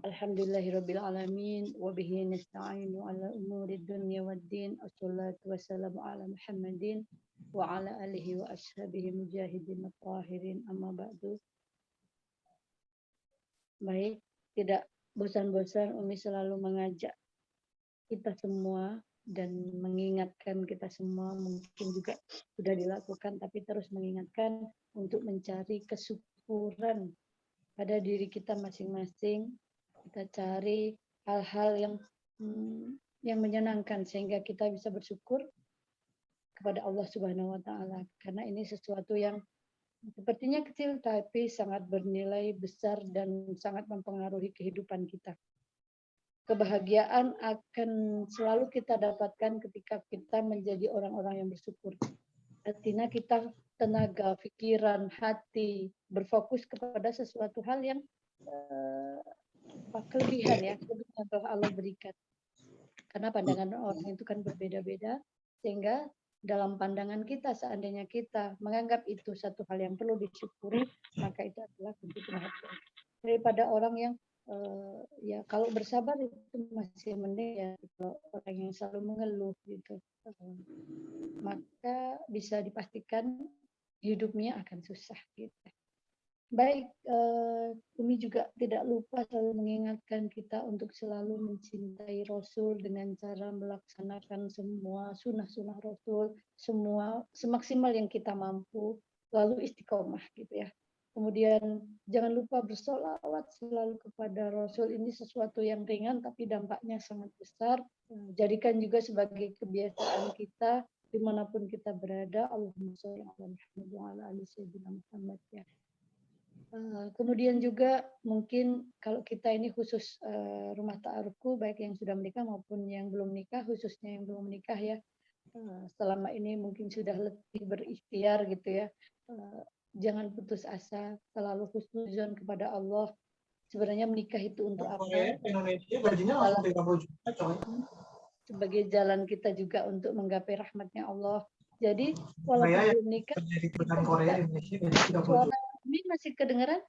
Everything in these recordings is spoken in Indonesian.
Alhamdulillahirabbil alamin wa bihi nasta'inu ala umuri dunya waddin. Wassalatu wassalamu ala Muhammadin wa ala alihi wa ashabihi mujahidin tahirin, amma ba'du. Baik, tidak bosan-bosan Umi selalu mengajak kita semua dan mengingatkan kita semua, mungkin juga sudah dilakukan, tapi terus mengingatkan untuk mencari kesyukuran pada diri kita masing-masing. Kita cari hal-hal yang menyenangkan sehingga kita bisa bersyukur kepada Allah Subhanahu wa taala, karena ini sesuatu yang sepertinya kecil tapi sangat bernilai besar dan sangat mempengaruhi kehidupan kita. Kebahagiaan akan selalu kita dapatkan ketika kita menjadi orang-orang yang bersyukur. Artinya kita tenaga, pikiran, hati berfokus kepada sesuatu hal yang kelebihan ya, kelebihan yang telah Allah berikan. Karena pandangan orang itu kan berbeda-beda, sehingga dalam pandangan kita, seandainya kita menganggap itu satu hal yang perlu disyukuri, maka itu adalah bentuk kebahagiaan. Daripada orang yang ya kalau bersabar itu masih mending ya, kalau orang yang selalu mengeluh gitu, maka bisa dipastikan hidupnya akan susah gitu. Baik, Umi juga tidak lupa selalu mengingatkan kita untuk selalu mencintai Rasul dengan cara melaksanakan semua sunnah-sunnah Rasul, semua semaksimal yang kita mampu, lalu istiqomah gitu ya. Kemudian jangan lupa bersolawat selalu kepada Rasul, ini sesuatu yang ringan tapi dampaknya sangat besar. Jadikan juga sebagai kebiasaan kita dimanapun kita berada. Allahumma sholli ala Muhammad wa ala ali sayyidina Muhammad ya. Kemudian juga mungkin kalau kita ini khusus rumah ta'arufku, baik yang sudah menikah maupun yang belum menikah, khususnya yang belum menikah ya, selama ini mungkin sudah letih berikhtiar gitu ya, jangan putus asa, selalu husnuzon kepada Allah. Sebenarnya menikah itu untuk apa? Indonesia gajinya langsung 30 juta coy. Sebagai jalan kita juga untuk menggapai rahmatnya Allah. Jadi walaupun belum nikah, terjadi perubahan Korea Indonesia gaji 30 juta. Ini masih kedengaran?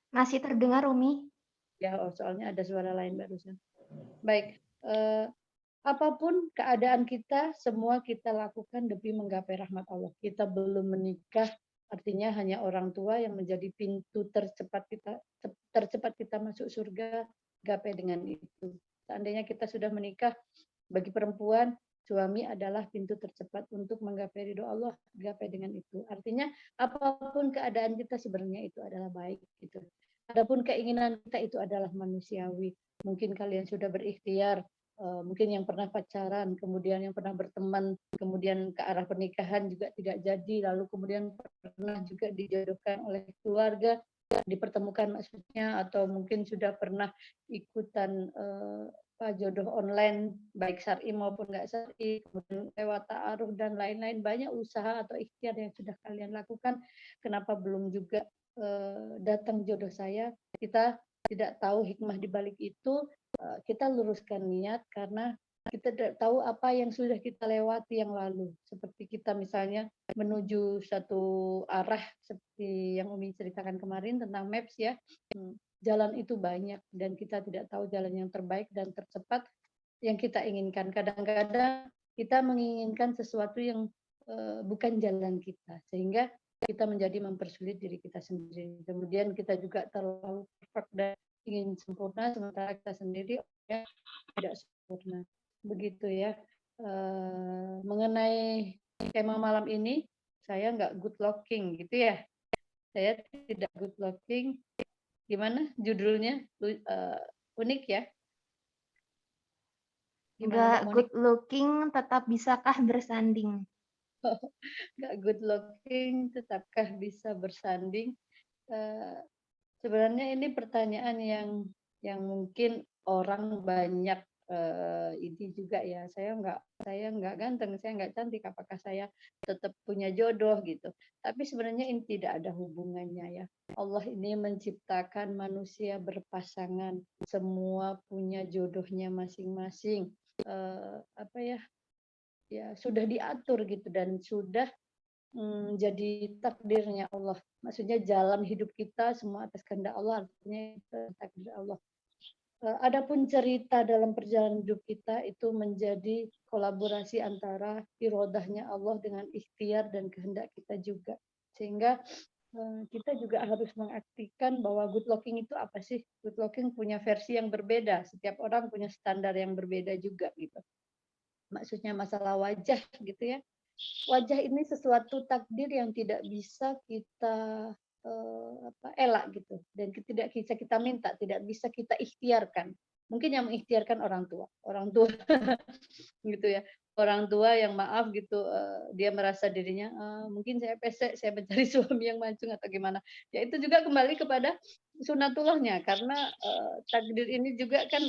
Masih terdengar, Umi? Ya, soalnya ada suara lain barusan. Baik, apapun keadaan kita, semua kita lakukan demi menggapai rahmat Allah. Kita belum menikah, artinya hanya orang tua yang menjadi pintu tercepat kita masuk surga, gapai dengan itu. Seandainya kita sudah menikah, bagi perempuan, suami adalah pintu tercepat untuk menggapai ridho Allah, gapai dengan itu. Artinya apapun keadaan kita sebenarnya itu adalah baik gitu. Adapun keinginan kita itu adalah manusiawi. Mungkin kalian sudah berikhtiar, mungkin yang pernah pacaran, kemudian yang pernah berteman, kemudian ke arah pernikahan juga tidak jadi, lalu kemudian pernah juga dijodohkan oleh keluarga, dipertemukan maksudnya, atau mungkin sudah pernah ikutan jodoh online, baik syar'i maupun nggak syar'i, kemudian lewat ta'aruf dan lain-lain, banyak usaha atau ikhtiar yang sudah kalian lakukan. Kenapa belum juga datang jodoh saya? Kita tidak tahu hikmah di balik itu. Kita luruskan niat karena kita tidak tahu apa yang sudah kita lewati yang lalu. Seperti kita misalnya menuju satu arah seperti yang Umi ceritakan kemarin tentang maps ya. Jalan itu banyak dan kita tidak tahu jalan yang terbaik dan tercepat yang kita inginkan. Kadang-kadang kita menginginkan sesuatu yang bukan jalan kita, sehingga kita menjadi mempersulit diri kita sendiri. Kemudian kita juga terlalu perfect dan ingin sempurna, sementara kita sendiri ya, tidak sempurna. Begitu ya. Mengenai tema malam ini, saya nggak good looking gitu ya. Saya tidak good looking. Gimana judulnya? Unik ya? Gak good looking, tetap bisakah bersanding? Gak good looking, tetapkah bisa bersanding? Sebenarnya ini pertanyaan yang mungkin orang banyak ini juga ya. Saya nggak ganteng, saya nggak cantik, apakah saya tetap punya jodoh gitu? Tapi sebenarnya ini tidak ada hubungannya ya. Allah ini menciptakan manusia berpasangan, semua punya jodohnya masing-masing. Apa ya? Ya sudah diatur gitu dan sudah jadi takdirnya Allah. Maksudnya jalan hidup kita semua atas kehendak Allah, artinya itu takdir Allah. Adapun cerita dalam perjalanan hidup kita itu menjadi kolaborasi antara irodahnya Allah dengan ikhtiar dan kehendak kita juga. Sehingga kita juga harus mengaktifkan bahwa good looking itu apa sih? Good looking punya versi yang berbeda. Setiap orang punya standar yang berbeda juga gitu. Maksudnya masalah wajah gitu ya. Wajah ini sesuatu takdir yang tidak bisa kita elak gitu dan tidak bisa kita minta, tidak bisa kita ikhtiarkan. Mungkin yang mengikhtiarkan orang tua gitu ya. Orang tua yang maaf gitu, dia merasa dirinya, mungkin saya pesek, saya mencari suami yang mancung atau gimana. Ya itu juga kembali kepada sunatullahnya karena, takdir ini juga kan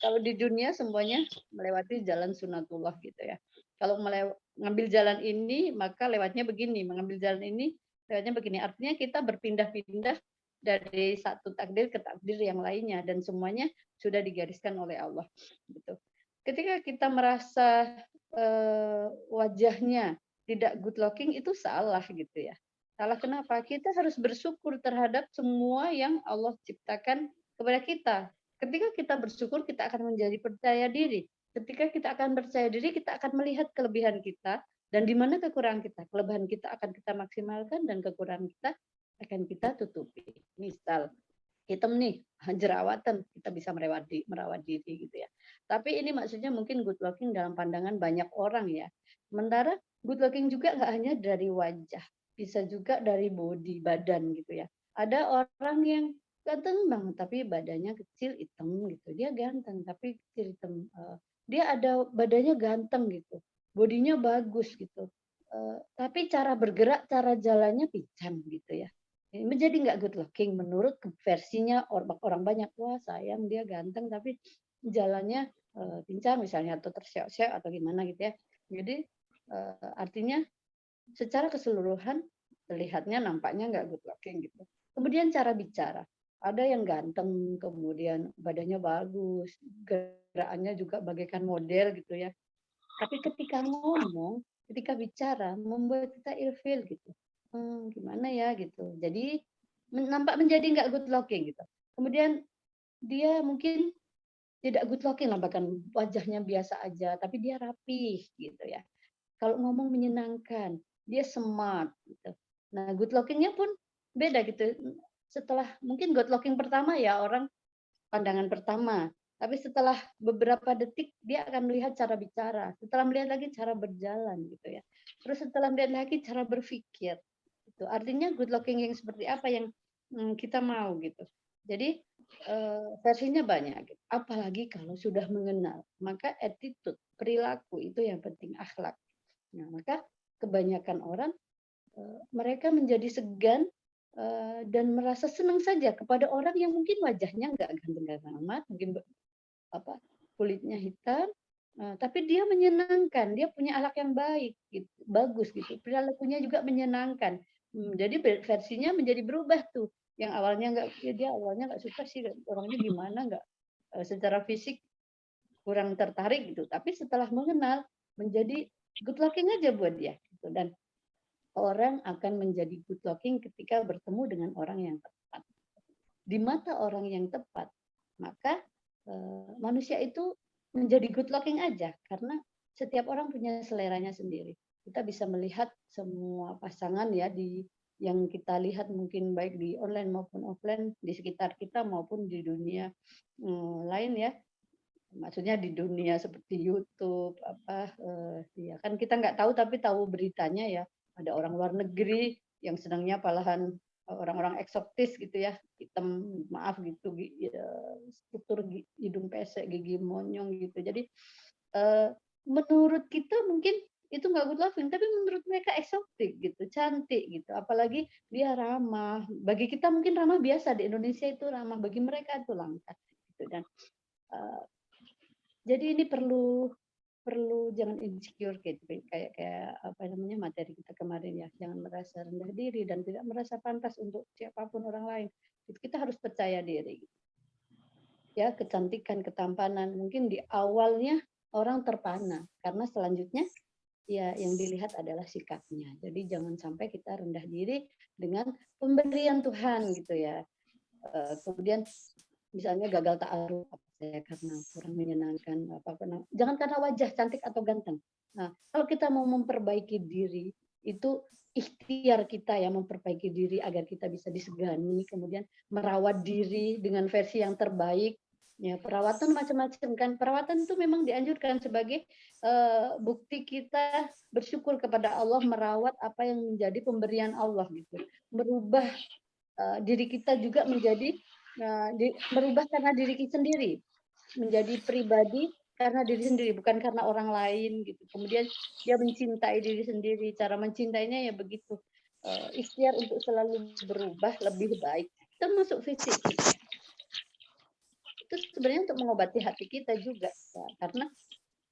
kalau di dunia semuanya melewati jalan sunatullah gitu ya. Kalau ngambil jalan ini maka lewatnya begini, mengambil jalan ini lewatnya begini. Artinya kita berpindah-pindah dari satu takdir ke takdir yang lainnya dan semuanya sudah digariskan oleh Allah gitu. Ketika kita merasa wajahnya tidak good looking itu salah gitu ya. Salah kenapa? Kita harus bersyukur terhadap semua yang Allah ciptakan kepada kita. Ketika kita bersyukur, kita akan menjadi percaya diri. Ketika kita akan percaya diri, kita akan melihat kelebihan kita dan di mana kekurangan kita. Kelebihan kita akan kita maksimalkan dan kekurangan kita akan kita tutupi. Misal hitam nih, jerawatan, kita bisa merawat diri gitu ya. Tapi ini maksudnya mungkin good looking dalam pandangan banyak orang ya. Sementara good looking juga nggak hanya dari wajah, bisa juga dari body, badan gitu ya. Ada orang yang ganteng banget tapi badannya kecil hitam gitu. Dia ganteng tapi kecil hitam. Dia ada badannya ganteng gitu. Bodinya bagus gitu. Tapi cara bergerak, cara jalannya pincang gitu ya. Menjadi nggak good looking menurut versinya orang banyak. Wah sayang dia ganteng tapi jalannya pincang misalnya atau terseok-seok atau gimana gitu ya. Jadi artinya secara keseluruhan terlihatnya nampaknya nggak good looking gitu. Kemudian cara bicara. Ada yang ganteng, kemudian badannya bagus, gerakannya juga bagaikan model gitu ya. Tapi ketika ngomong, ketika bicara membuat kita ilfil gitu. Gimana ya gitu. Jadi nampak menjadi nggak good looking gitu. Kemudian dia mungkin tidak good looking lah, bahkan wajahnya biasa aja, tapi dia rapih gitu ya. Kalau ngomong menyenangkan, dia smart gitu. Nah, good lookingnya pun beda gitu. Setelah mungkin good looking pertama ya orang pandangan pertama. Tapi setelah beberapa detik dia akan melihat cara bicara, setelah melihat lagi cara berjalan gitu ya. Terus setelah melihat lagi cara berpikir. Itu artinya good looking yang seperti apa yang kita mau gitu. Jadi versinya banyak. Gitu. Apalagi kalau sudah mengenal, maka attitude, perilaku itu yang penting, akhlak. Nah, maka kebanyakan orang mereka menjadi segan dan merasa senang saja kepada orang yang mungkin wajahnya nggak ganteng-ganteng amat, mungkin apa kulitnya hitam, tapi dia menyenangkan, dia punya akhlak yang baik, gitu, bagus gitu, perilakunya juga menyenangkan. Jadi versinya menjadi berubah tuh. Yang awalnya nggak, dia awalnya nggak suka sih orangnya gimana, nggak secara fisik kurang tertarik gitu. Tapi setelah mengenal menjadi good looking aja buat dia. Gitu. Dan orang akan menjadi good looking ketika bertemu dengan orang yang tepat. Di mata orang yang tepat, maka manusia itu menjadi good looking aja karena setiap orang punya seleranya sendiri. Kita bisa melihat semua pasangan ya di yang kita lihat mungkin baik di online maupun offline di sekitar kita maupun di dunia lain ya. Maksudnya di dunia seperti YouTube apa ya kan kita nggak tahu tapi tahu beritanya ya. Ada orang luar negeri yang senangnya malahan orang-orang eksotis gitu ya, hitam, maaf gitu, struktur hidung pesek, gigi monyong gitu. Jadi menurut kita mungkin itu nggak good looking, tapi menurut mereka eksotik gitu, cantik gitu. Apalagi dia ramah. Bagi kita mungkin ramah biasa, di Indonesia itu ramah, bagi mereka itu langka. Gitu. Dan jadi ini perlu jangan insecure gitu kayak apa namanya materi kita kemarin ya, jangan merasa rendah diri dan tidak merasa pantas untuk siapapun orang lain. Kita harus percaya diri. Ya, kecantikan, ketampanan mungkin di awalnya orang terpana karena selanjutnya ya yang dilihat adalah sikapnya. Jadi jangan sampai kita rendah diri dengan pemberian Tuhan gitu ya. Kemudian misalnya gagal ta'aruf saya karena kurang menyenangkan jangan karena wajah cantik atau ganteng. Nah, kalau kita mau memperbaiki diri itu ikhtiar kita ya memperbaiki diri agar kita bisa disegani, kemudian merawat diri dengan versi yang terbaik. Ya, perawatan macam-macam kan. Perawatan itu memang dianjurkan sebagai bukti kita bersyukur kepada Allah merawat apa yang menjadi pemberian Allah gitu. Merubah diri kita juga menjadi merubah karena diri kita sendiri, menjadi pribadi karena diri sendiri, bukan karena orang lain gitu. Kemudian dia mencintai diri sendiri, cara mencintainya ya begitu. Ikhtiar untuk selalu berubah lebih baik, termasuk fisik gitu ya. Itu sebenarnya untuk mengobati hati kita juga, ya, karena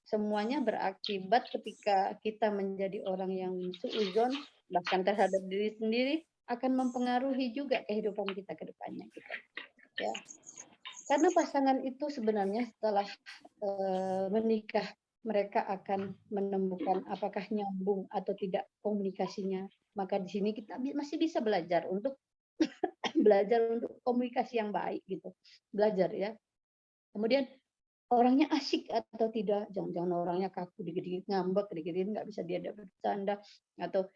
semuanya berakibat ketika kita menjadi orang yang suudzon bahkan terhadap diri sendiri akan mempengaruhi juga kehidupan kita ke depannya gitu. Ya. Karena pasangan itu sebenarnya setelah menikah mereka akan menemukan apakah nyambung atau tidak komunikasinya. Maka di sini kita masih bisa belajar untuk belajar untuk komunikasi yang baik gitu. Belajar ya. Kemudian orangnya asik atau tidak, jangan-jangan orangnya kaku, dikit-dikit ngambek, dikit-dikit nggak bisa dia bercanda, atau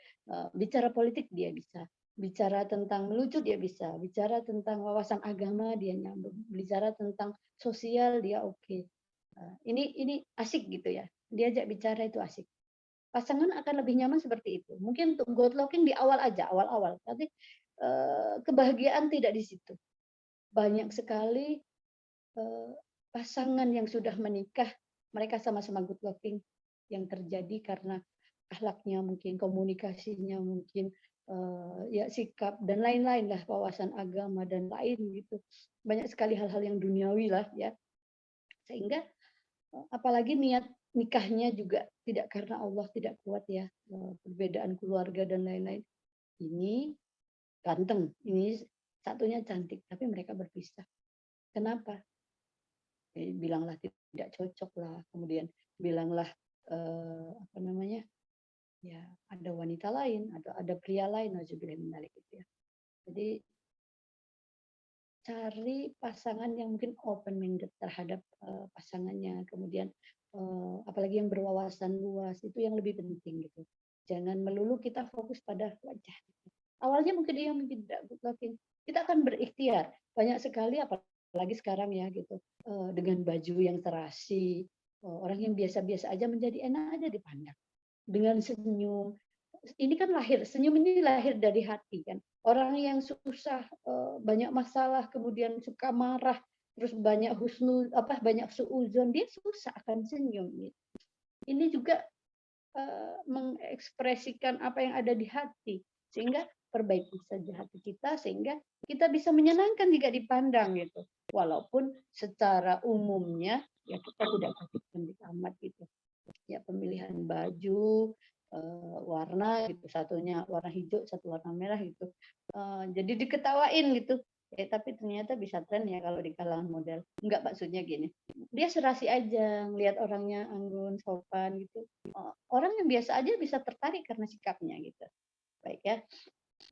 bicara politik dia bisa, bicara tentang melucu dia bisa, bicara tentang wawasan agama dia nyambung, bicara tentang sosial dia oke. Ini asik gitu ya, diajak bicara itu asik. Pasangan akan lebih nyaman seperti itu. Mungkin untuk good looking di awal aja, awal-awal, tapi kebahagiaan tidak di situ. Banyak sekali pasangan yang sudah menikah, mereka sama-sama good looking yang terjadi karena akhlaknya mungkin, komunikasinya mungkin, ya sikap dan lain-lain lah, wawasan agama dan lain gitu. Banyak sekali hal-hal yang duniawi lah ya. Sehingga apalagi niat nikahnya juga tidak karena Allah tidak kuat ya, perbedaan keluarga dan lain-lain. Ini ganteng, ini satunya cantik, tapi mereka berpisah. Kenapa? Bilanglah tidak cocok lah, kemudian bilanglah apa namanya ya ada wanita lain, ada pria lain, nauzubillah min dzalik gitu ya. Jadi cari pasangan yang mungkin open minded terhadap pasangannya, kemudian apalagi yang berwawasan luas itu yang lebih penting gitu. Jangan melulu kita fokus pada wajah. Awalnya mungkin dia mungkin tidak good looking, kita akan berikhtiar banyak sekali apalagi sekarang ya gitu dengan baju yang terasi orang yang biasa-biasa aja menjadi enak aja dipandang dengan senyum. Ini kan senyum ini lahir dari hati kan. Orang yang susah banyak masalah kemudian suka marah terus banyak banyak suudzon dia susah akan senyum gitu. Ini juga mengekspresikan apa yang ada di hati sehingga perbaiki saja hati kita sehingga kita bisa menyenangkan jika dipandang gitu walaupun secara umumnya ya kita tidak cantik amat gitu ya pemilihan baju warna gitu satunya warna hijau satu warna merah gitu jadi diketawain gitu tapi ternyata bisa tren ya kalau di kalangan model enggak maksudnya gini dia serasi aja ngelihat orangnya anggun sopan gitu orang yang biasa aja bisa tertarik karena sikapnya gitu baik ya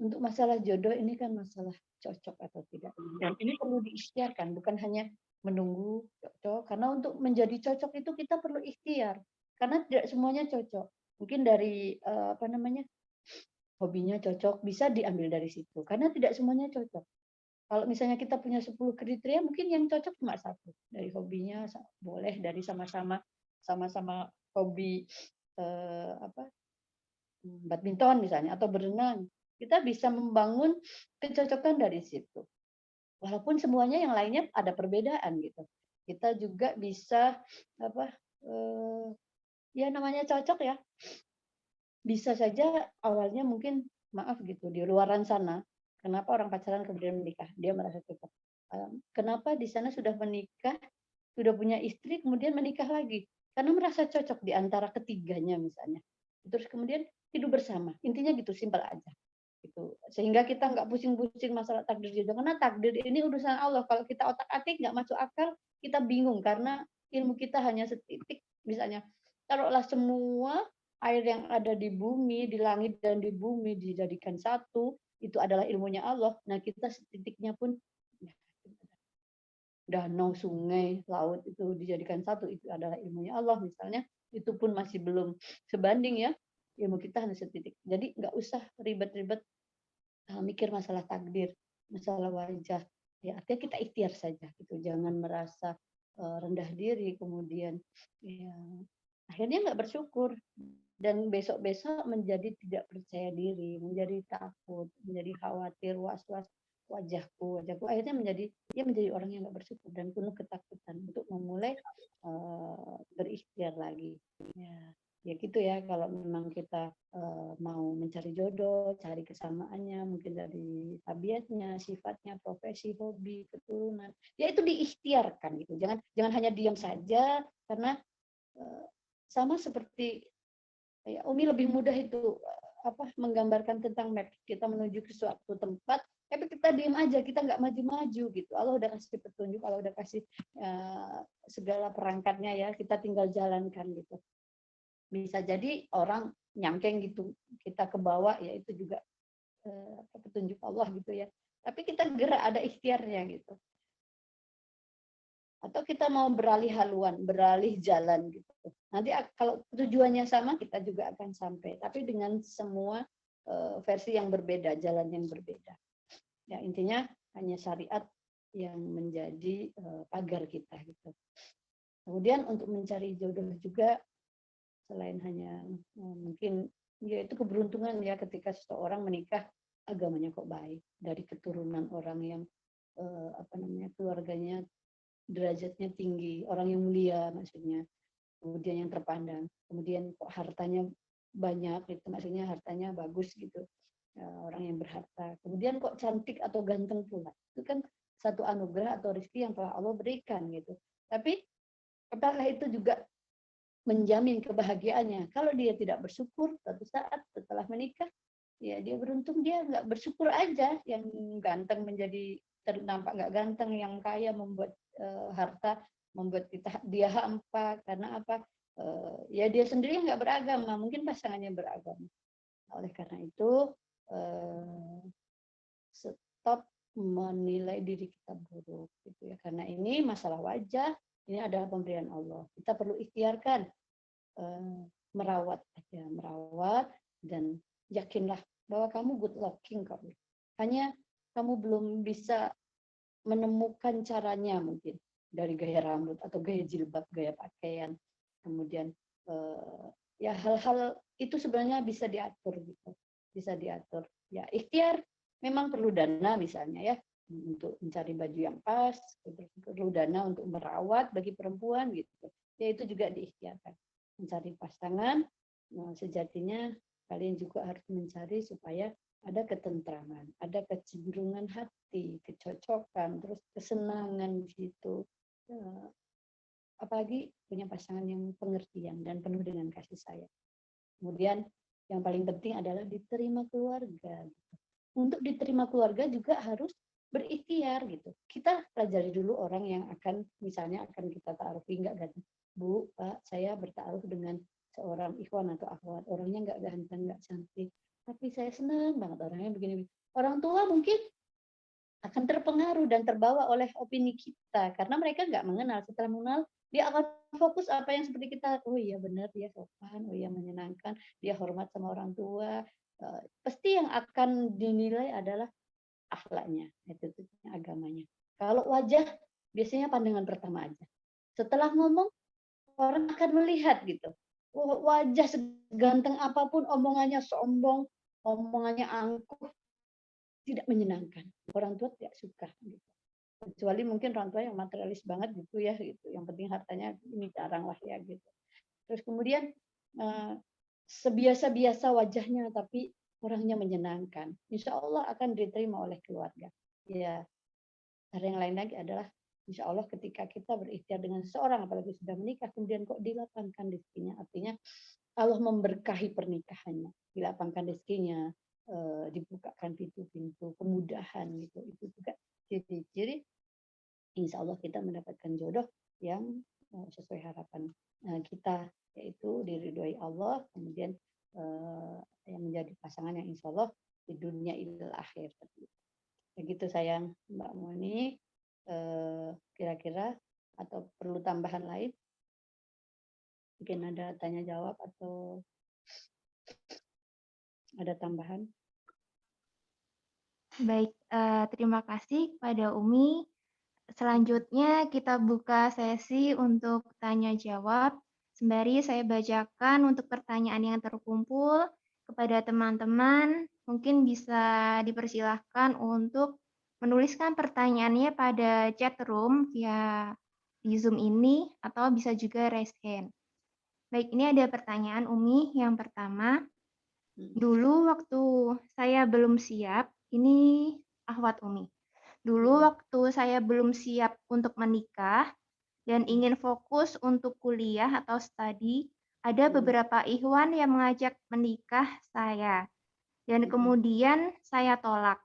untuk masalah jodoh ini kan masalah cocok atau tidak dan ini perlu diikhtiarkan bukan hanya menunggu cocok karena untuk menjadi cocok itu kita perlu ikhtiar karena tidak semuanya cocok mungkin dari apa namanya hobinya cocok bisa diambil dari situ karena tidak semuanya cocok kalau misalnya kita punya 10 kriteria mungkin yang cocok cuma satu dari hobinya boleh dari sama-sama hobi badminton misalnya atau berenang kita bisa membangun kecocokan dari situ walaupun semuanya yang lainnya ada perbedaan gitu kita juga bisa ya namanya cocok ya bisa saja awalnya mungkin maaf gitu di luaran sana kenapa orang pacaran kemudian menikah dia merasa cocok kenapa di sana sudah menikah sudah punya istri kemudian menikah lagi karena merasa cocok di antara ketiganya misalnya terus kemudian hidup bersama intinya gitu simpel aja gitu sehingga kita nggak pusing-pusing masalah takdir jodoh karena takdir ini urusan Allah kalau kita otak-atik nggak masuk akal kita bingung karena ilmu kita hanya setitik misalnya taruhlah semua air yang ada di bumi, di langit dan di bumi dijadikan satu, itu adalah ilmunya Allah. Nah, kita setitiknya pun ya, danau, sungai, laut itu dijadikan satu, itu adalah ilmunya Allah misalnya, itu pun masih belum sebanding ya, ilmu kita hanya setitik. Jadi nggak usah ribet-ribet mikir masalah takdir, masalah wajah. Ya, artinya kita ikhtiar saja gitu, jangan merasa rendah diri, kemudian ya, akhirnya nggak bersyukur dan besok-besok menjadi tidak percaya diri, menjadi takut, menjadi khawatir, was-was, wajahku, akhirnya menjadi orang yang nggak bersyukur dan penuh ketakutan untuk memulai berikhtiar lagi. Ya gitu ya, kalau memang kita mau mencari jodoh, cari kesamaannya, mungkin dari tabiatnya, sifatnya, profesi, hobi, keturunan, ya itu diikhtiarkan gitu. Jangan hanya diam saja, karena sama seperti ya, Umi lebih mudah itu menggambarkan tentang map, kita menuju ke suatu tempat, tapi kita diam aja, kita nggak maju-maju gitu. Allah udah kasih petunjuk, Allah udah kasih segala perangkatnya ya, kita tinggal jalankan gitu. Bisa jadi orang nyangkeng gitu, kita ke bawah, ya itu juga petunjuk Allah gitu ya. Tapi kita gerak, ada ikhtiarnya gitu. Atau kita mau beralih haluan, beralih jalan gitu. Nanti kalau tujuannya sama, kita juga akan sampai. Tapi dengan semua versi yang berbeda, jalan yang berbeda. Ya intinya hanya syariat yang menjadi pagar kita gitu. Kemudian untuk mencari jodoh juga, selain hanya mungkin ya itu keberuntungan ya ketika seseorang menikah agamanya kok baik, dari keturunan orang yang keluarganya derajatnya tinggi, orang yang mulia maksudnya, kemudian yang terpandang, kemudian kok hartanya banyak, itu maksudnya hartanya bagus gitu, orang yang berharta, kemudian kok cantik atau ganteng pula, itu kan satu anugerah atau rezeki yang telah Allah berikan gitu. Tapi apakah itu juga menjamin kebahagiaannya? Kalau dia tidak bersyukur, suatu saat setelah menikah, ya dia beruntung dia nggak bersyukur aja, yang ganteng menjadi ternampak nggak ganteng, yang kaya membuat harta membuat dia hampa, karena apa? Ya dia sendiri nggak beragama, mungkin pasangannya beragama. Oleh karena itu stop menilai diri kita buruk gitu ya, karena ini masalah wajah, ini adalah pemberian Allah, kita perlu ikhtiarkan merawat aja, merawat, dan yakinlah bahwa kamu good looking kok. Hanya kamu belum bisa menemukan caranya mungkin dari gaya rambut atau gaya jilbab, gaya pakaian, kemudian ya hal-hal itu sebenarnya bisa diatur gitu, bisa diatur. Ya ikhtiar, memang perlu dana misalnya ya untuk mencari baju yang pas, perlu dana untuk merawat bagi perempuan gitu. Ya itu juga diikhtiarkan. Mencari pasangan, sejatinya kalian juga harus mencari supaya ada ketentraman, ada kecenderungan hati, kecocokan, terus kesenangan di situ. Apalagi punya pasangan yang pengertian dan penuh dengan kasih sayang. Kemudian yang paling penting adalah diterima keluarga. Untuk diterima keluarga juga harus berikhtiar gitu. Kita pelajari dulu orang yang akan misalnya akan kita taruhi, enggak ganteng. Bu, Pak, saya bertaruh dengan seorang ikhwan atau akhwat. Orangnya enggak ganteng, enggak cantik, tapi saya senang banget orangnya begini. Orang tua mungkin akan terpengaruh dan terbawa oleh opini kita karena mereka nggak mengenal. Setelah mengenal, dia akan fokus apa yang seperti kita. Oh iya benar, dia sopan, oh iya menyenangkan, dia hormat sama orang tua. Pasti yang akan dinilai adalah akhlaknya, attitude-nya, agamanya. Kalau wajah biasanya pandangan pertama aja. Setelah ngomong, orang akan melihat gitu. Wajah seganteng apapun, omongannya sombong, omongannya angkuh, tidak menyenangkan. Orang tua tidak suka gitu. Kecuali mungkin orang tua yang materialis banget gitu ya gitu. Yang penting hartanya ini jarang lah ya gitu. Terus kemudian sebiasa-biasa wajahnya tapi orangnya menyenangkan, insya Allah akan diterima oleh keluarga. Ya, cara yang lain lagi adalah insya Allah ketika kita berikhtiar dengan seseorang, apalagi sudah menikah, kemudian kok dilapangkan rezekinya, artinya Allah memberkahi pernikahannya, dilapangkan rezekinya, dibukakan pintu-pintu kemudahan gitu. Itu juga ciri-ciri insya Allah kita mendapatkan jodoh yang sesuai harapan kita, yaitu diridhoi Allah, kemudian yang menjadi pasangan yang insya Allah di dunia ilal akhir. Begitu sayang Mbak Moni, kira-kira atau perlu tambahan lain? Mungkin ada tanya jawab atau ada tambahan? Baik, terima kasih kepada Umi. Selanjutnya kita buka sesi untuk tanya jawab. Sembari saya bacakan untuk pertanyaan yang terkumpul kepada teman-teman, mungkin bisa dipersilahkan untuk menuliskan pertanyaannya pada chat room via di Zoom ini atau bisa juga raise hand. Baik, ini ada pertanyaan Umi yang pertama. Dulu waktu saya belum siap, ini Ahwat Umi. Dulu waktu saya belum siap untuk menikah dan ingin fokus untuk kuliah atau studi, ada beberapa ikhwan yang mengajak menikah saya. Dan kemudian saya tolak.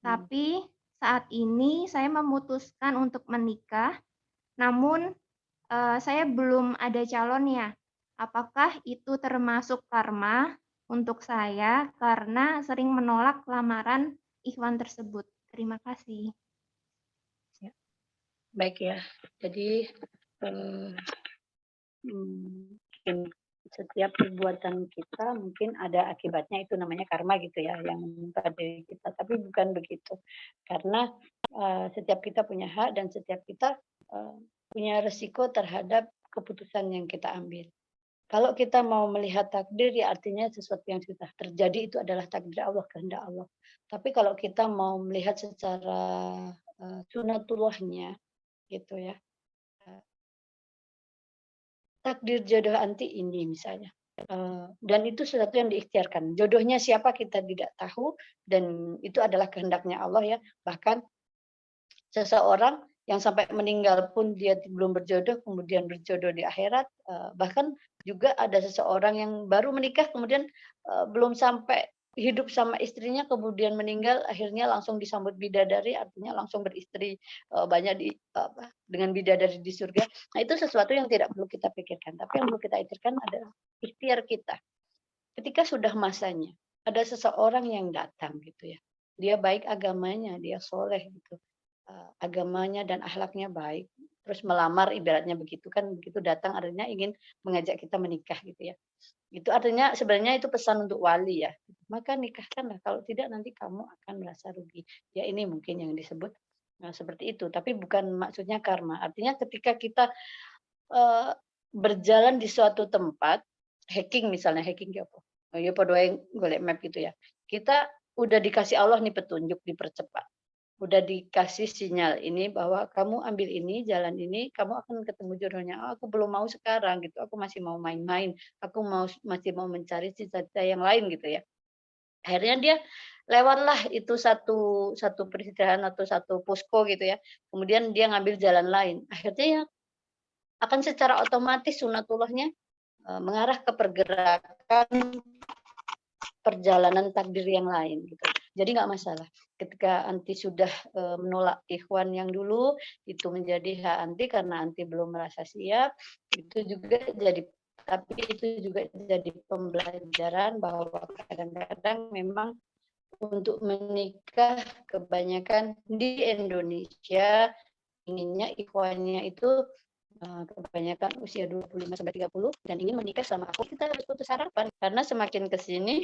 Tapi saat ini saya memutuskan untuk menikah, namun saya belum ada calonnya. Apakah itu termasuk karma untuk saya karena sering menolak lamaran ikhwan tersebut? Terima kasih. Baik ya, jadi mungkin setiap perbuatan kita mungkin ada akibatnya, itu namanya karma gitu ya, yang menimpa diri kita. Tapi bukan begitu, karena setiap kita punya hak dan setiap kita punya resiko terhadap keputusan yang kita ambil. Kalau kita mau melihat takdir, ya artinya sesuatu yang sudah terjadi itu adalah takdir Allah, kehendak Allah. Tapi kalau kita mau melihat secara sunatullahnya, gitu ya, takdir jodoh anti ini misalnya, dan itu sesuatu yang diikhtiarkan. Jodohnya siapa kita tidak tahu, dan itu adalah kehendaknya Allah ya. Bahkan seseorang yang sampai meninggal pun dia belum berjodoh, kemudian berjodoh di akhirat. Bahkan juga ada seseorang yang baru menikah, kemudian belum sampai hidup sama istrinya, kemudian meninggal, akhirnya langsung disambut bidadari, artinya langsung beristri banyak dengan bidadari di surga. Nah, itu sesuatu yang tidak perlu kita pikirkan, tapi yang perlu kita pikirkan adalah ikhtiar kita. Ketika sudah masanya, ada seseorang yang datang gitu ya, dia baik agamanya, dia soleh gitu, agamanya dan akhlaknya baik, terus melamar, ibaratnya begitu kan, begitu datang artinya ingin mengajak kita menikah gitu ya. Itu artinya sebenarnya itu pesan untuk wali ya. Maka nikahkanlah, kalau tidak nanti kamu akan merasa rugi. Ya ini mungkin yang disebut seperti itu, tapi bukan maksudnya karma. Artinya ketika kita berjalan di suatu tempat, hacking misalnya, hacking apa? Oh ya padha wae golek map gitu ya. Kita udah dikasih Allah nih petunjuk, dipercepat. Udah dikasih sinyal ini bahwa kamu ambil ini, jalan ini, kamu akan ketemu jodohnya. Oh, aku belum mau sekarang gitu, aku masih mau main-main, aku masih mau mencari cita-cita yang lain gitu ya. Akhirnya dia lewatlah itu satu peristirahatan atau satu posko gitu ya. Kemudian dia ngambil jalan lain. Akhirnya ya akan secara otomatis sunatullahnya mengarah ke pergerakan perjalanan takdir yang lain gitu. Jadi nggak masalah. Ketika anti sudah menolak ikhwan yang dulu, itu menjadi hak anti karena anti belum merasa siap. Itu juga jadi pembelajaran bahwa kadang-kadang memang untuk menikah kebanyakan di Indonesia inginnya ikhwannya itu kebanyakan usia 25 sampai 30 dan ingin menikah sama aku, kita harus putus harapan karena semakin ke sini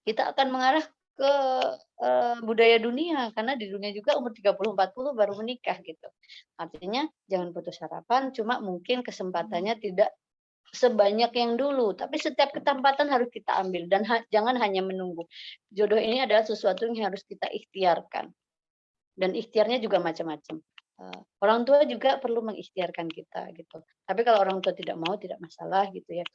kita akan mengarah ke budaya dunia, karena di dunia juga umur 30-40 baru menikah gitu. Artinya jangan putus harapan, cuma mungkin kesempatannya tidak sebanyak yang dulu, tapi setiap kesempatan harus kita ambil dan jangan hanya menunggu. Jodoh ini adalah sesuatu yang harus kita ikhtiarkan. Dan ikhtiarnya juga macam-macam. Orang tua juga perlu mengikhtiarkan kita gitu. Tapi kalau orang tua tidak mau, tidak masalah gitu ya.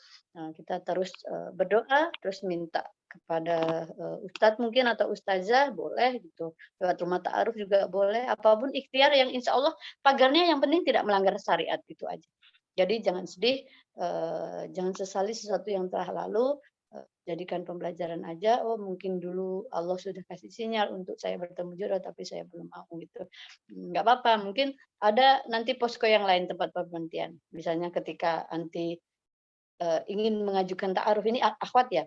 Kita terus berdoa, terus minta kepada ustadz mungkin atau ustazah boleh gitu. Lewat rumah ta'aruf juga boleh. Apapun ikhtiar yang insya Allah pagarnya yang penting tidak melanggar syariat gitu aja. Jadi jangan sedih, jangan sesali sesuatu yang telah lalu. jadikan pembelajaran aja. Oh mungkin dulu Allah sudah kasih sinyal untuk saya bertemu jodoh, tapi saya belum mau gitu. Nggak apa-apa, mungkin ada nanti posko yang lain tempat penantian. Misalnya ketika anti ingin mengajukan ta'aruf ini akhwat ya,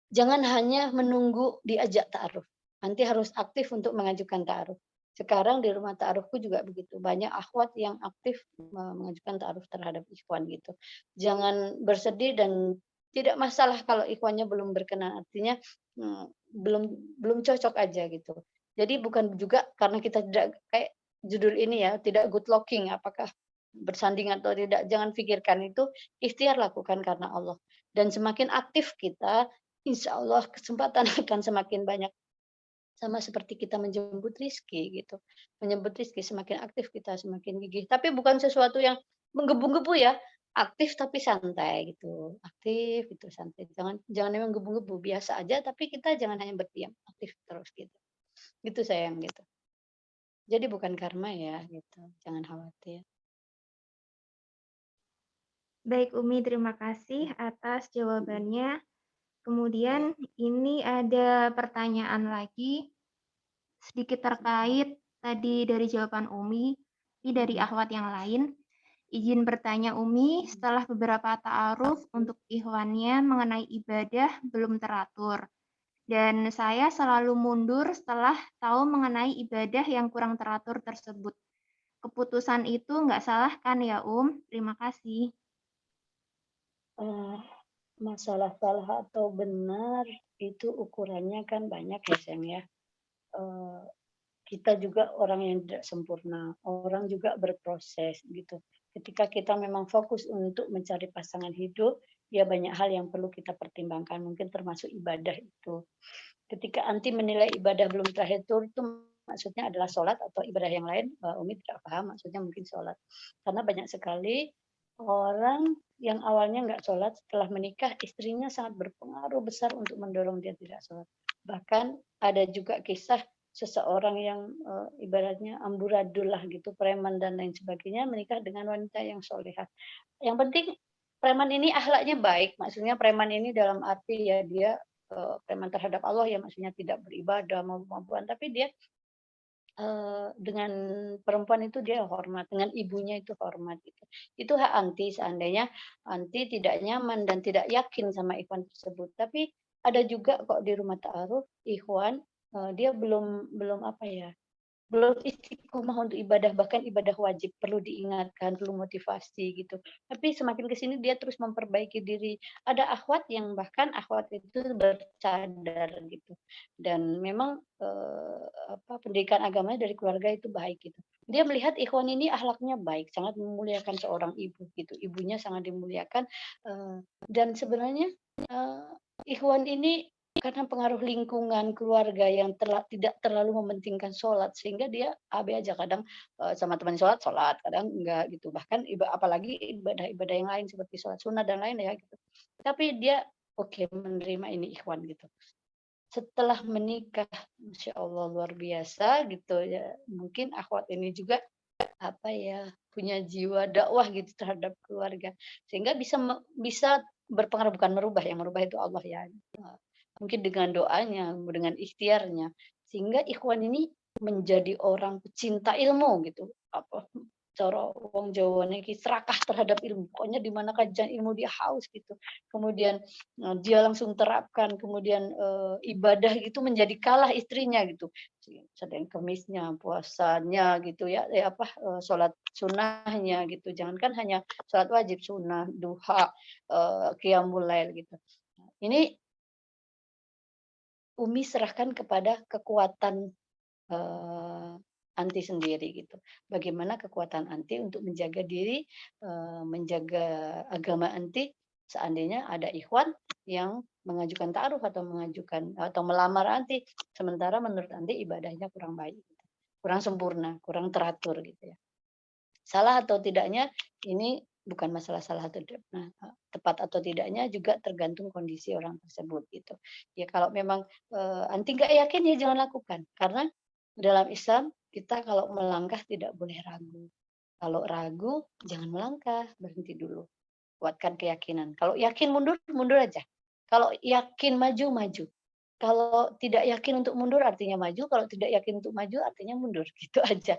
jangan hanya menunggu diajak ta'aruf. Nanti harus aktif untuk mengajukan ta'aruf. Sekarang di rumah ta'arufku juga begitu. Banyak akhwat yang aktif mengajukan ta'aruf terhadap ikhwan gitu. Jangan bersedih dan tidak masalah kalau ikhwannya belum berkenan. Artinya belum belum cocok aja gitu. Jadi bukan juga karena kita tidak kayak judul ini ya, tidak good looking apakah bersanding atau tidak. Jangan pikirkan itu, ikhtiar lakukan karena Allah. Dan semakin aktif kita, insya Allah kesempatan akan semakin banyak. Sama seperti kita menjemput rizki gitu. Menjemput rizki semakin aktif kita semakin gigih. Tapi bukan sesuatu yang menggebu-gebu ya. Aktif tapi santai gitu. Aktif itu santai. Jangan jangan yang menggebu-gebu. Biasa aja tapi kita jangan hanya berdiam. Aktif terus gitu. Gitu sayang gitu. Jadi bukan karma ya gitu. Jangan khawatir. Baik Umi, terima kasih atas jawabannya. Kemudian ini ada pertanyaan lagi sedikit terkait tadi dari jawaban Umi, ini dari akhwat yang lain. Izin bertanya Umi, setelah beberapa ta'aruf untuk ikhwannya mengenai ibadah belum teratur. Dan saya selalu mundur setelah tahu mengenai ibadah yang kurang teratur tersebut. Keputusan itu nggak salah kan ya Terima kasih. Masalah salah atau benar itu ukurannya kan banyak ya sayang ya. Kita juga orang yang tidak sempurna, orang juga berproses gitu. Ketika kita memang fokus untuk mencari pasangan hidup, ya banyak hal yang perlu kita pertimbangkan, mungkin termasuk ibadah itu. Ketika anti menilai ibadah belum teratur itu maksudnya adalah sholat atau ibadah yang lain, Umi tidak paham, maksudnya mungkin sholat. Karena banyak sekali orang yang awalnya nggak sholat, setelah menikah istrinya sangat berpengaruh besar untuk mendorong dia tidak sholat. Bahkan ada juga kisah seseorang yang ibaratnya amburadul lah gitu, preman dan lain sebagainya, menikah dengan wanita yang solehah. Yang penting preman ini akhlaknya baik, maksudnya preman ini dalam arti ya dia preman terhadap Allah ya, maksudnya tidak beribadah maupun, tapi dia dengan perempuan itu dia hormat, dengan ibunya itu hormat gitu. Itu hak anti seandainya anti tidak nyaman dan tidak yakin sama ikhwan tersebut. Tapi ada juga kok di rumah ta'aruf ikhwan dia belum apa ya, belum istiqomah untuk ibadah, bahkan ibadah wajib perlu diingatkan, perlu motivasi gitu. Tapi semakin ke sini dia terus memperbaiki diri. Ada akhwat yang bahkan akhwat itu bercadar gitu. Dan memang pendidikan agamanya dari keluarga itu baik gitu. Dia melihat ikhwan ini akhlaknya baik, sangat memuliakan seorang ibu gitu. Ibunya sangat dimuliakan dan sebenarnya ikhwan ini karena pengaruh lingkungan keluarga yang tidak terlalu mementingkan sholat sehingga dia AB aja kadang sama teman sholat kadang enggak gitu, bahkan apalagi ibadah-ibadah yang lain seperti sholat sunnah dan lain ya gitu, tapi dia oke menerima ini ikhwan gitu. Setelah menikah, masya Allah luar biasa gitu ya, mungkin akhwat ini juga apa ya, punya jiwa dakwah gitu terhadap keluarga sehingga bisa berpengaruh, bukan merubah, yang merubah itu Allah ya. Mungkin dengan doanya, dengan ikhtiarnya, sehingga ikhwan ini menjadi orang pecinta ilmu gitu. Apa cara wong Jawa niki serakah terhadap ilmu. Pokoknya di mana kajian ilmu dia haus gitu. Kemudian dia langsung terapkan, kemudian ibadah gitu menjadi kalah istrinya gitu. Sedang kemisnya, puasanya gitu ya, sholat sunnahnya gitu. Jangankan hanya sholat wajib, sunnah, duha, qiyamul lail gitu. Ini Umi serahkan kepada kekuatan anti sendiri gitu. Bagaimana kekuatan anti untuk menjaga diri, menjaga agama anti seandainya ada ikhwan yang mengajukan ta'aruf atau melamar anti, sementara menurut anti ibadahnya kurang baik, gitu. Kurang sempurna, kurang teratur gitu ya. Salah atau tidaknya ini bukan masalah salah atau tidak. Nah, tepat atau tidaknya juga tergantung kondisi orang tersebut gitu. Ya kalau memang anti nggak yakin ya jangan lakukan. Karena dalam Islam kita kalau melangkah tidak boleh ragu. Kalau ragu jangan melangkah, berhenti dulu. Kuatkan keyakinan. Kalau yakin mundur, mundur aja. Kalau yakin maju, maju. Kalau tidak yakin untuk mundur artinya maju, kalau tidak yakin untuk maju artinya mundur, gitu aja.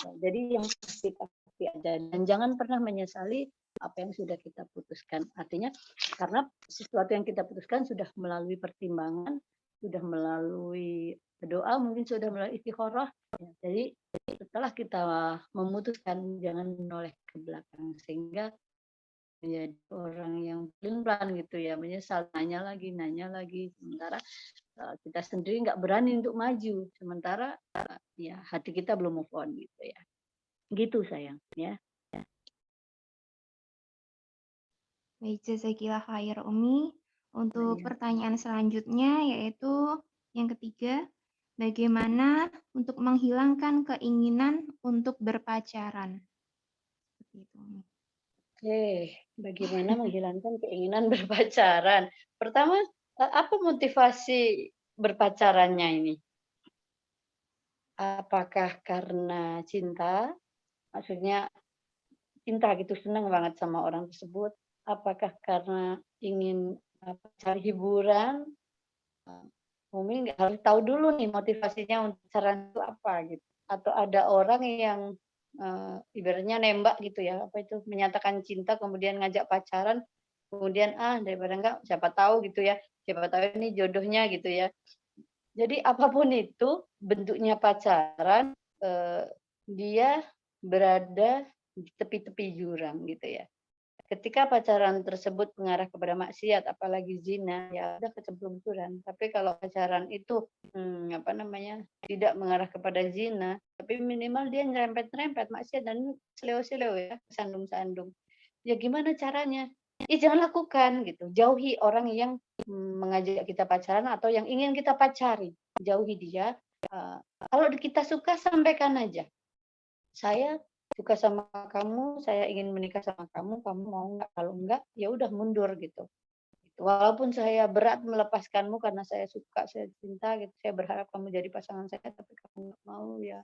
Nah, jadi yang pasti aja, dan jangan pernah menyesali apa yang sudah kita putuskan. Artinya karena sesuatu yang kita putuskan sudah melalui pertimbangan, sudah melalui doa, mungkin sudah melalui istikharah. Ya, jadi setelah kita memutuskan, jangan menoleh ke belakang sehingga menjadi orang yang pelin-pelan gitu ya, menyesal, nanya lagi, sementara kita sendiri nggak berani untuk maju, sementara ya hati kita belum move on gitu ya. Gitu sayang ya. Baik, jazakillah khair Umi. Untuk Iya. pertanyaan selanjutnya yaitu yang ketiga, bagaimana untuk menghilangkan keinginan untuk berpacaran? Seperti itu, Umi. Oke, bagaimana menghilangkan keinginan berpacaran? Pertama, apa motivasi berpacarannya ini? Apakah karena cinta? Maksudnya cinta gitu, senang banget sama orang tersebut? Apakah karena ingin cari hiburan? Umi nggak harus tahu dulu nih motivasinya untuk pacaran itu apa gitu. Atau ada orang yang ibaratnya nembak gitu ya, apa itu menyatakan cinta kemudian ngajak pacaran, kemudian daripada enggak siapa tahu gitu ya, siapa tahu ini jodohnya gitu ya. Jadi apapun itu bentuknya pacaran, dia berada di tepi-tepi jurang gitu ya. Ketika pacaran tersebut mengarah kepada maksiat, apalagi zina, ya udah kecemplung jurang. Tapi kalau pacaran itu, apa namanya, tidak mengarah kepada zina, tapi minimal dia nyerempet-nyerempet maksiat dan seleo-seleo ya, sandung-sandung. Ya gimana caranya? Ya jangan lakukan gitu. Jauhi orang yang mengajak kita pacaran atau yang ingin kita pacari. Jauhi dia. Kalau kita suka sampaikan aja. Saya suka sama kamu, saya ingin menikah sama kamu, kamu mau nggak? Kalau enggak, ya udah mundur gitu. Walaupun saya berat melepaskanmu karena saya suka, saya cinta gitu, saya berharap kamu jadi pasangan saya, tapi kamu nggak mau ya,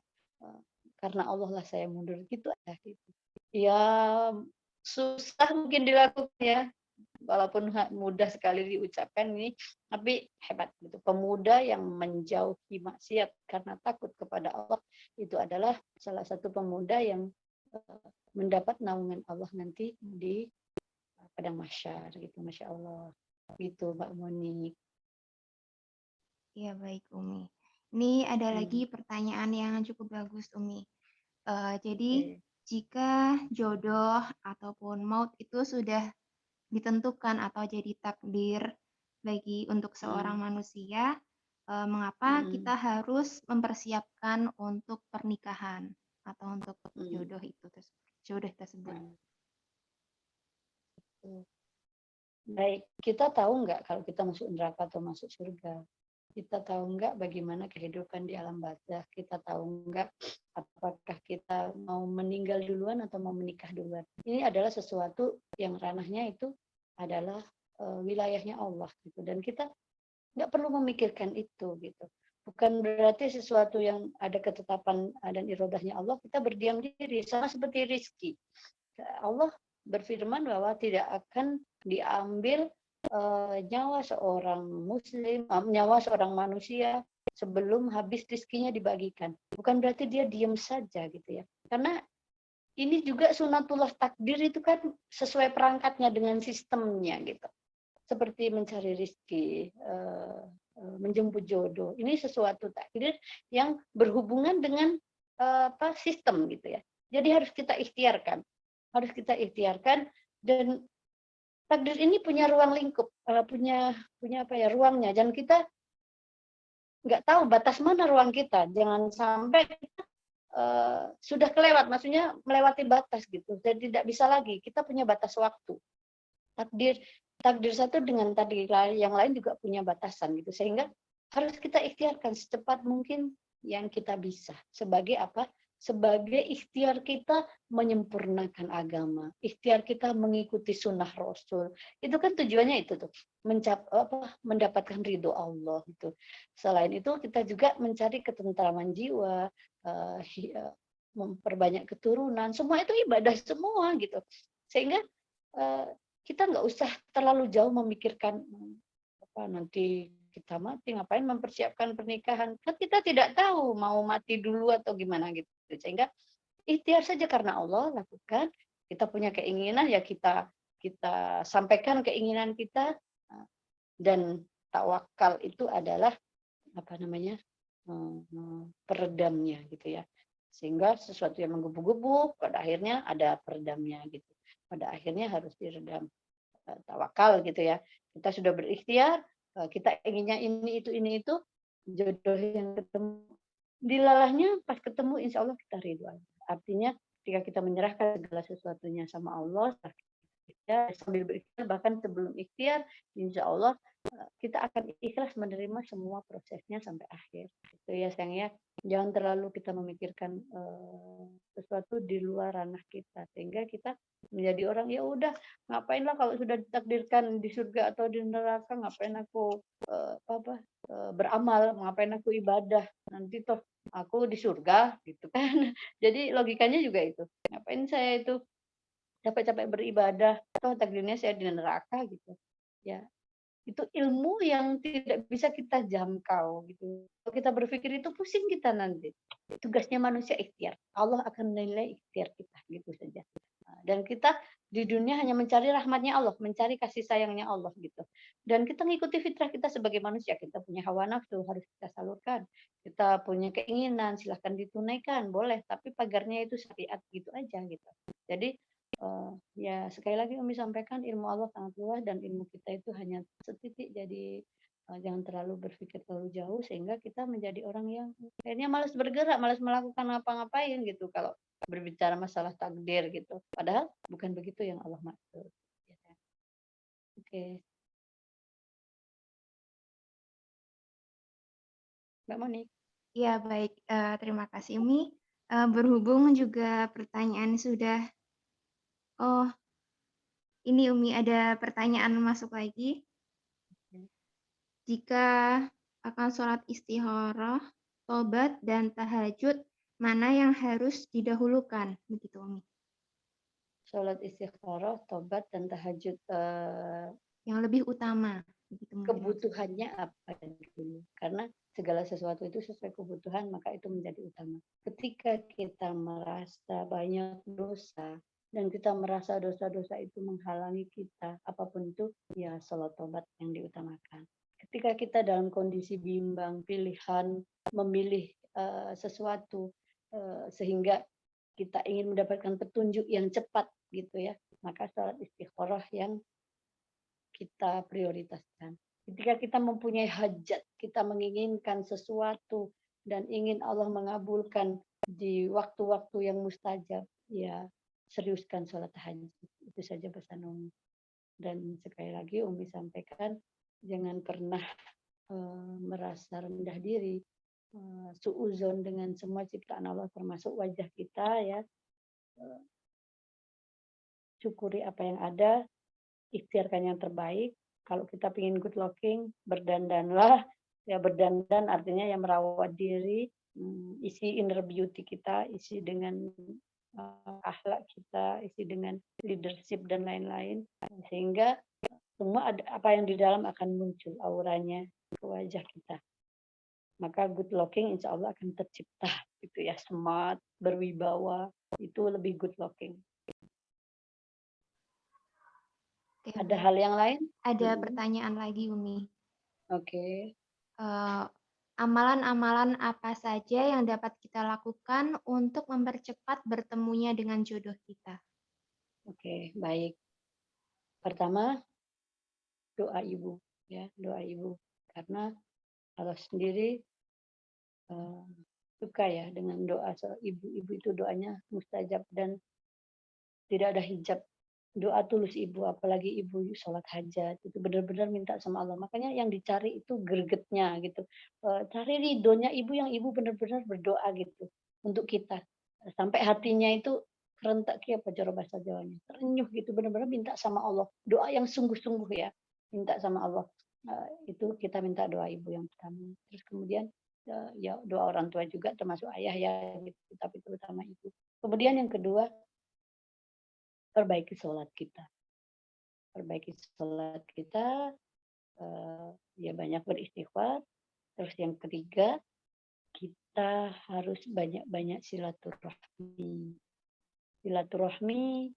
karena Allah lah saya mundur, gitu aja gitu. Ya susah mungkin dilakukan ya, walaupun mudah sekali diucapkan ini, tapi hebat gitu. Pemuda yang menjauhi maksiat karena takut kepada Allah, itu adalah salah satu pemuda yang mendapat naungan Allah nanti di padang mahsyar gitu, Masya Allah. Itu Mbak Moni. Ya, baik Umi. Ini ada lagi Hmm. pertanyaan yang cukup bagus Umi. Jadi Oke. jika jodoh ataupun maut itu sudah ditentukan atau jadi takdir bagi untuk seorang Hmm. manusia, mengapa Hmm. kita harus mempersiapkan untuk pernikahan atau untuk Hmm. jodoh tersebut? Hmm. Baik, kita tahu nggak kalau kita masuk neraka atau masuk surga? Kita tahu nggak bagaimana kehidupan di alam barzakh? Kita tahu nggak apakah kita mau meninggal duluan atau mau menikah duluan? Ini adalah sesuatu yang ranahnya itu adalah wilayahnya Allah gitu. Dan kita nggak perlu memikirkan itu gitu. Bukan berarti sesuatu yang ada ketetapan dan irodahnya Allah kita berdiam diri. Sama seperti rizki. Allah berfirman bahwa tidak akan diambil nyawa seorang muslim, nyawa seorang manusia sebelum habis rizkinya dibagikan. Bukan berarti dia diam saja gitu ya. Karena ini juga sunatullah takdir itu kan sesuai perangkatnya dengan sistemnya gitu. Seperti mencari rizki, menjemput jodoh. Ini sesuatu takdir yang berhubungan dengan sistem gitu ya. Jadi harus kita ikhtiarkan. Dan takdir ini punya ruang lingkup, punya apa ya, ruangnya, dan kita nggak tahu batas mana ruang kita. Jangan sampai kita sudah kelewat, maksudnya melewati batas gitu, dan tidak bisa lagi. Kita punya batas waktu. Takdir satu dengan takdir yang lain juga punya batasan gitu, sehingga harus kita ikhtiarkan secepat mungkin yang kita bisa. Sebagai apa? Sebagai ikhtiar kita menyempurnakan agama, ikhtiar kita mengikuti sunnah Rasul. Itu kan tujuannya itu tuh, mendapatkan ridho Allah gitu. Selain itu kita juga mencari ketentraman jiwa, memperbanyak keturunan, semua itu ibadah semua gitu. Sehingga kita nggak usah terlalu jauh memikirkan apa nanti kita mati, ngapain mempersiapkan pernikahan? Kan kita tidak tahu mau mati dulu atau gimana gitu. Sehingga ikhtiar saja karena Allah lakukan. Kita punya keinginan ya kita sampaikan keinginan kita, dan tawakal itu adalah apa namanya, peredamnya gitu ya. Sehingga sesuatu yang menggebu-gebu pada akhirnya ada peredamnya gitu. Pada akhirnya harus diredam. Tawakal gitu ya. Kita sudah berikhtiar, kita inginnya ini itu, jodoh yang ketemu. Dilalahnya pas ketemu insya Allah kita ridho. Artinya ketika kita menyerahkan segala sesuatunya sama Allah, ya, sambil berikhtiar bahkan sebelum ikhtiar, insya Allah kita akan ikhlas menerima semua prosesnya sampai akhir. Itu ya sayang ya. Jangan terlalu kita memikirkan sesuatu di luar ranah kita sehingga kita menjadi orang ya udah ngapainlah kalau sudah ditakdirkan di surga atau di neraka ngapain aku beramal, ngapain aku ibadah nanti toh aku di surga gitu kan. Jadi logikanya juga itu. Ngapain saya itu capek-capek beribadah, toh takdirnya saya di neraka gitu. Ya, itu ilmu yang tidak bisa kita jangkau gitu. Kalau kita berpikir itu pusing kita nanti. Tugasnya manusia ikhtiar. Allah akan menilai ikhtiar kita gitu saja. Dan kita di dunia hanya mencari rahmatnya Allah, mencari kasih sayangnya Allah gitu. Dan kita ngikuti fitrah kita sebagai manusia. Kita punya hawa nafsu harus kita salurkan. Kita punya keinginan silahkan ditunaikan, boleh. Tapi pagarnya itu syariat gitu aja gitu. Jadi ya sekali lagi Umi sampaikan ilmu Allah sangat luas dan ilmu kita itu hanya setitik. Jadi jangan terlalu berpikir terlalu jauh sehingga kita menjadi orang yang akhirnya malas bergerak, malas melakukan apa-ngapain gitu kalau berbicara masalah takdir gitu. Padahal bukan begitu yang Allah maksud. Oke, Mbak Monik. Ya, baik. Terima kasih, Umi. Berhubung juga pertanyaan sudah, oh, ini Umi ada pertanyaan masuk lagi. Jika akan sholat istikharah, tobat, dan tahajud, mana yang harus didahulukan? Begitu, Umi. Sholat istikharah, tobat, dan tahajud. Yang lebih utama. Begitu, mungkin. Kebutuhannya apa dulu? Karena segala sesuatu itu sesuai kebutuhan, maka itu menjadi utama. Ketika kita merasa banyak dosa, dan kita merasa dosa-dosa itu menghalangi kita, apapun itu, ya sholat tobat yang diutamakan. Ketika kita dalam kondisi bimbang, pilihan, memilih sesuatu, sehingga kita ingin mendapatkan petunjuk yang cepat, gitu ya, maka sholat istikharah yang kita prioritaskan. Ketika kita mempunyai hajat, kita menginginkan sesuatu dan ingin Allah mengabulkan di waktu-waktu yang mustajab, ya seriuskan sholat tahajud. Itu saja pesan Umi. Dan sekali lagi Umi sampaikan, jangan pernah merasa rendah diri, suuzon dengan semua ciptaan Allah termasuk wajah kita ya. Syukuri apa yang ada, ikhtiarkan yang terbaik. Kalau kita ingin good looking, berdandanlah. Ya berdandan artinya yang merawat diri, isi inner beauty kita, isi dengan akhlak kita, isi dengan leadership dan lain-lain. Sehingga semua apa yang di dalam akan muncul auranya ke wajah kita. Maka good looking insya Allah akan tercipta gitu ya, smart, berwibawa, itu lebih good looking. Oke, ada hal yang lain? Ada pertanyaan lagi, Umi. Oke. Amalan-amalan apa saja yang dapat kita lakukan untuk mempercepat bertemunya dengan jodoh kita? Oke, baik. Pertama, doa ibu, ya, doa ibu. Karena Allah sendiri suka ya dengan doa ibu. Ibu itu doanya mustajab dan tidak ada hijab. Doa tulus ibu, apalagi ibu sholat hajat, itu benar-benar minta sama Allah. Makanya yang dicari itu gregetnya gitu. Cari ridhonya ibu yang ibu benar-benar berdoa gitu untuk kita. Sampai hatinya itu kerentak apa cara bahasa Jawanya. Terenyuh gitu, benar-benar minta sama Allah. Doa yang sungguh-sungguh ya, minta sama Allah. Itu kita minta doa ibu yang pertama. Terus kemudian ya doa orang tua juga termasuk ayah ya, gitu. Tapi terutama ibu. Kemudian yang kedua, perbaiki sholat kita. Perbaiki sholat kita, ya banyak beristighfar. Terus yang ketiga, kita harus banyak-banyak silaturahmi. Silaturahmi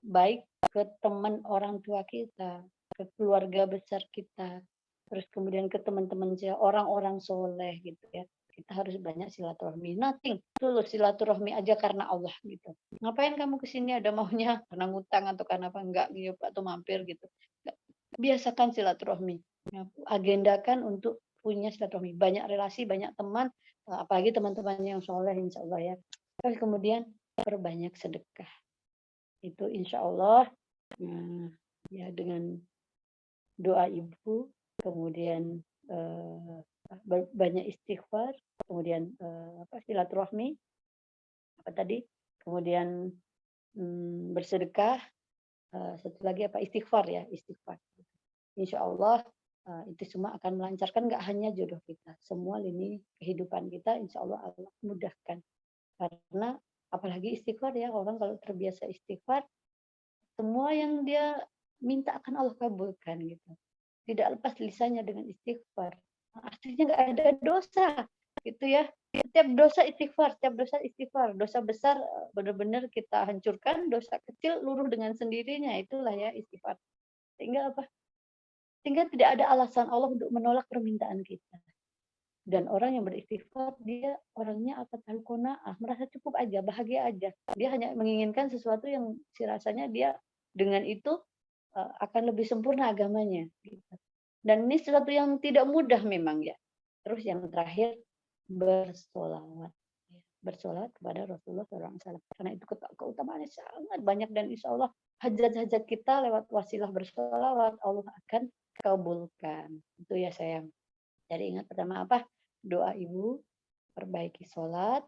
baik ke teman orang tua kita, ke keluarga besar kita, terus kemudian ke teman-teman orang-orang soleh gitu ya. Kita harus banyak silaturahmi. Nothing, tulus silaturahmi aja karena Allah gitu. Ngapain kamu ke sini, ada maunya karena ngutang atau karena apa enggak gitu atau mampir gitu. Nggak. Biasakan silaturahmi. Ya, agendakan untuk punya silaturahmi. Banyak relasi, banyak teman, apalagi teman-teman yang soleh insya Allah ya. Terus kemudian perbanyak sedekah. Itu insya Allah ya dengan doa ibu, kemudian banyak istighfar, kemudian silaturahmi, apa tadi, kemudian bersedekah, satu lagi apa istighfar ya, istighfar. Insya Allah itu semua akan melancarkan nggak hanya jodoh kita, semua lini kehidupan kita insya Allah Allah mudahkan. Karena apalagi istighfar ya, orang kalau terbiasa istighfar, semua yang dia minta akan Allah kabulkan gitu. Tidak lepas lisannya dengan istighfar. Artinya nggak ada dosa gitu ya. Setiap dosa istighfar. Dosa besar benar-benar kita hancurkan, dosa kecil luruh dengan sendirinya. Itulah ya istighfar. Sehingga apa? Sehingga tidak ada alasan Allah untuk menolak permintaan kita. Dan orang yang beristighfar, dia orangnya tahu qanaah, merasa cukup aja, bahagia aja. Dia hanya menginginkan sesuatu yang rasanya dia dengan itu akan lebih sempurna agamanya. Gitu. Dan ini sesuatu yang tidak mudah memang ya. Terus yang terakhir, bersolawat. Bersolawat kepada Rasulullah SAW. Karena itu keutamaannya sangat banyak dan insya Allah hajat-hajat kita lewat wasilah bersolawat Allah akan kabulkan. Itu ya sayang. Jadi ingat pertama apa? Doa ibu, perbaiki sholat,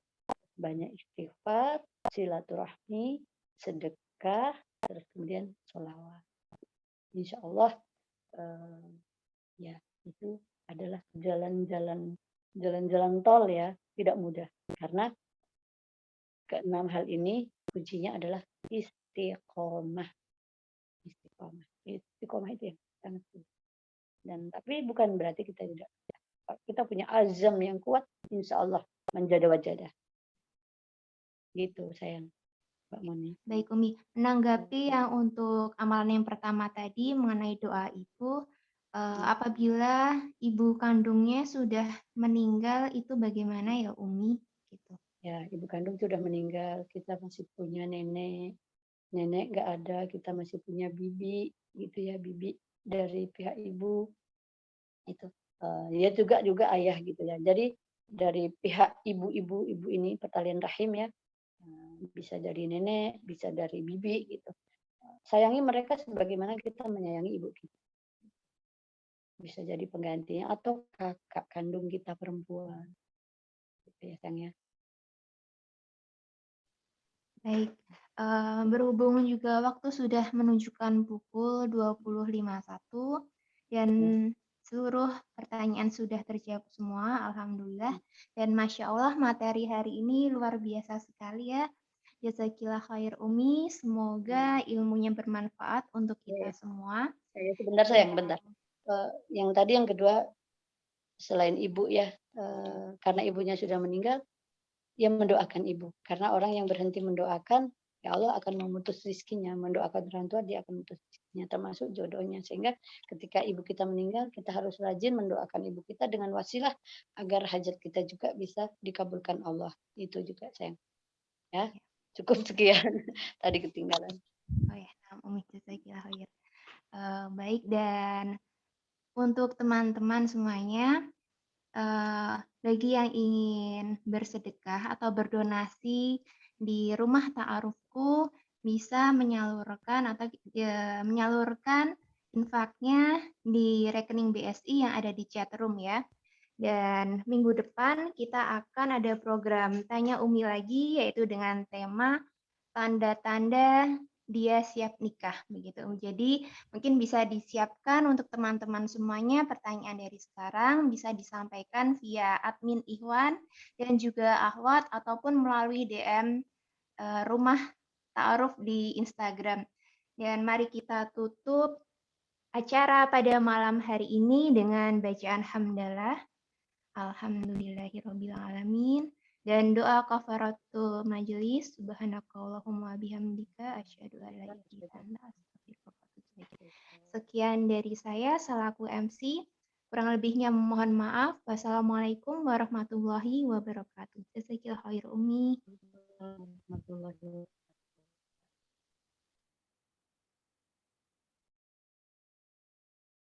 banyak istighfar, silaturahmi, sedekah, terus kemudian sholawat. Insya Allah ya itu adalah jalan-jalan tol ya, tidak mudah karena keenam hal ini kuncinya adalah istiqomah. Istiqomah itu yang sangat sulit. Dan tapi bukan berarti kita punya azam yang kuat, insya Allah menjadi. Gitu sayang, Mbak Moni. Baik Umi, menanggapi yang untuk amalan yang pertama tadi mengenai doa ibu, apabila ibu kandungnya sudah meninggal itu bagaimana ya Umi? Gitu. Ya, ibu kandung sudah meninggal, kita masih punya nenek nggak ada, kita masih punya bibi, gitu ya, bibi dari pihak ibu itu. Dia juga ayah gitu ya. Jadi dari pihak ibu ini pertalian rahim ya, bisa dari nenek, bisa dari bibi gitu. Sayangi mereka sebagaimana kita menyayangi ibu kita. Bisa jadi penggantinya atau kakak kandung kita perempuan. Gitu ya sayang ya. Baik, berhubung juga waktu sudah menunjukkan pukul 20.51 dan seluruh pertanyaan sudah terjawab semua, alhamdulillah. Dan Masya Allah materi hari ini luar biasa sekali ya. Jazakillah khair Umi, semoga ilmunya bermanfaat untuk kita semua. Sebentar sayang, bentar. Yang tadi yang kedua, selain ibu ya, karena ibunya sudah meninggal, ya mendoakan ibu. Karena orang yang berhenti mendoakan, ya Allah akan memutus rizkinya. Mendoakan orang tua, dia akan memutus rizkinya, termasuk jodohnya. Sehingga ketika ibu kita meninggal, kita harus rajin mendoakan ibu kita dengan wasilah, agar hajat kita juga bisa dikabulkan Allah. Itu juga sayang. Ya, cukup sekian. Tadi ketinggalan. Oh ya, Umi jazakillah khair. Baik, dan untuk teman-teman semuanya, bagi yang ingin bersedekah atau berdonasi di rumah ta'arufku bisa menyalurkan infaknya di rekening BSI yang ada di chatroom ya. Dan minggu depan kita akan ada program Tanya Umi lagi, yaitu dengan tema tanda-tanda dia siap nikah begitu. Jadi mungkin bisa disiapkan untuk teman-teman semuanya pertanyaan dari sekarang bisa disampaikan via admin Ikhwan dan juga Akhwat ataupun melalui DM Rumah Ta'aruf di Instagram. Dan mari kita tutup acara pada malam hari ini dengan bacaan hamdalah, alhamdulillahirabbil alamin, dan doa kafaratul majelis, subhanakallahumma bihamdika asyhadu an la ilaha illa anta astaghfiruka wa atubu ilaik. Sekian dari saya selaku MC. Kurang lebihnya mohon maaf. Wassalamualaikum warahmatullahi wabarakatuh. Jazakillah khair Umi. Warahmatullahi wabarakatuh.